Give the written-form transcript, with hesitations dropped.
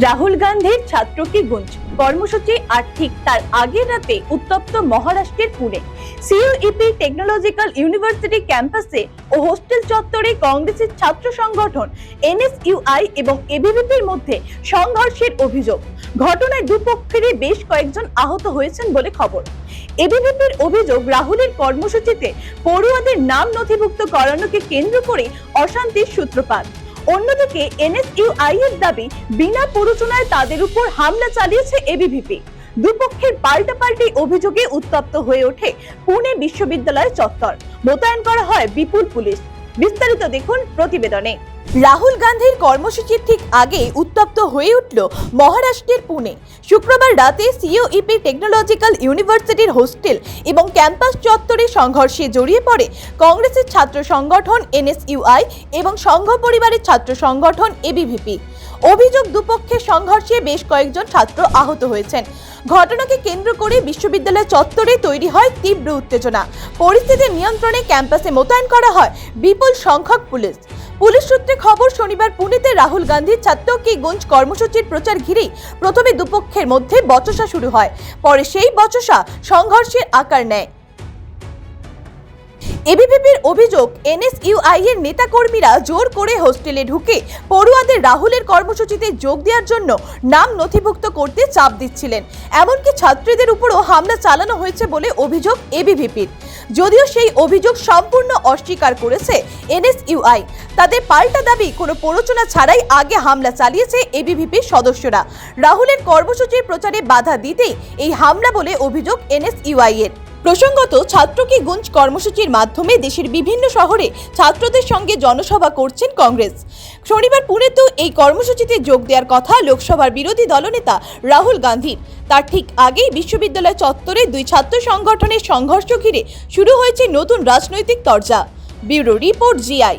রাহুল গান্ধীর ছাত্র কি গুঞ্জ কর্মসূচি আর ঠিক তার আগের রাতে উত্তপ্ত মহারাষ্ট্রের পুনে সিইউইপি টেকনোলজিক্যাল ইউনিভার্সিটি ক্যাম্পাসে ও হোস্টেল চত্বরে কংগ্রেসের ছাত্র সংগঠন এনএসইউআই এবং এবিভিপির মধ্যে সংঘর্ষের অভিযোগ। ঘটনায় দুপক্ষেরই বেশ কয়েকজন আহত হয়েছেন বলে খবর। এবিভিপির অভিযোগ, রাহুলের কর্মসূচিতে পড়ুয়াদের নাম নথিভুক্ত করানোকে কেন্দ্র করে অশান্তির সূত্রপাত। অন্যদিকে এনএসইউআই এর দাবি, বিনা প্ররোচনায় তাদের উপর হামলা চালিয়েছে এবিভিপি। দুপক্ষের পাল্টাপাল্টি অভিযোগে উত্তপ্ত হয়ে ওঠে পুনে বিশ্ববিদ্যালয় চত্বর। মোতায়েন করা হয় বিপুল পুলিশ। বিস্তারিত দেখুন প্রতিবেদনে। রাহুল গান্ধীর কর্মসূচির ঠিক আগে উত্তপ্ত হয়ে উঠল মহারাষ্ট্রের পুনে। শুক্রবার রাতে সিইউইপি টেকনোলজিক্যাল ইউনিভার্সিটির হোস্টেল এবং ক্যাম্পাস চত্বরে সংঘর্ষে জড়িয়ে পড়ে কংগ্রেসের ছাত্র সংগঠন এনএসইউআই এবং সংঘ পরিবারের ছাত্র সংগঠন এবিভিপি। অভিযোগ, দুপক্ষের সংঘর্ষে বেশ কয়েকজন ছাত্র আহত হয়েছেন। ঘটনাকে কেন্দ্র করে বিশ্ববিদ্যালয় চত্বরে তৈরি হয় তীব্র উত্তেজনা। পরিস্থিতি নিয়ন্ত্রণে ক্যাম্পাসে মোতায়েন করা হয় বিপুল সংখ্যক পুলিশ। পুলিশ সূত্রে খবর, শনিবার পুনেতে রাহুল গান্ধীর ছাত্র কি গুঞ্জ কর্মসূচির প্রচার ঘিরেই প্রথমে দুপক্ষের মধ্যে বচসা শুরু হয়। পরে সেই বচসা সংঘর্ষের আকার নেয়। এবিভিপির অভিযোগ, এনএসইউআই এর নেতাকর্মীরা জোর করে হোস্টেলে ঢুকে পড়ুয়াদের রাহুলের কর্মসূচিতে যোগ দেওয়ার জন্য নাম নথিভুক্ত করতে চাপ দিচ্ছিলেন। এমনকি ছাত্রীদের উপরও হামলা চালানো হয়েছে বলে অভিযোগ এবিভিপির। যদিও সেই অভিযোগ সম্পূর্ণ অস্বীকার করেছে এনএসইউআই। তাদের পাল্টা দাবি, কোনো প্ররোচনা ছাড়াই আগে হামলা চালিয়েছে এবিভিপির সদস্যরা। রাহুলের কর্মসূচির প্রচারে বাধা দিতেই এই হামলা বলে অভিযোগ এনএসইউআই এর। প্রসঙ্গত, ছাত্র কি গুঞ্জ কর্মসূচির মাধ্যমে দেশের বিভিন্ন শহরে ছাত্রদের সঙ্গে জনসভা করছেন কংগ্রেস। শনিবার পুনেতেও এই কর্মসূচিতে যোগ দেওয়ার কথা লোকসভার বিরোধী দলনেতা রাহুল গান্ধীর। তার ঠিক আগেই বিশ্ববিদ্যালয় চত্বরে দুই ছাত্র সংগঠনের সংঘর্ষ ঘিরে শুরু হয়েছে নতুন রাজনৈতিক তরজা। Bureau report, GI.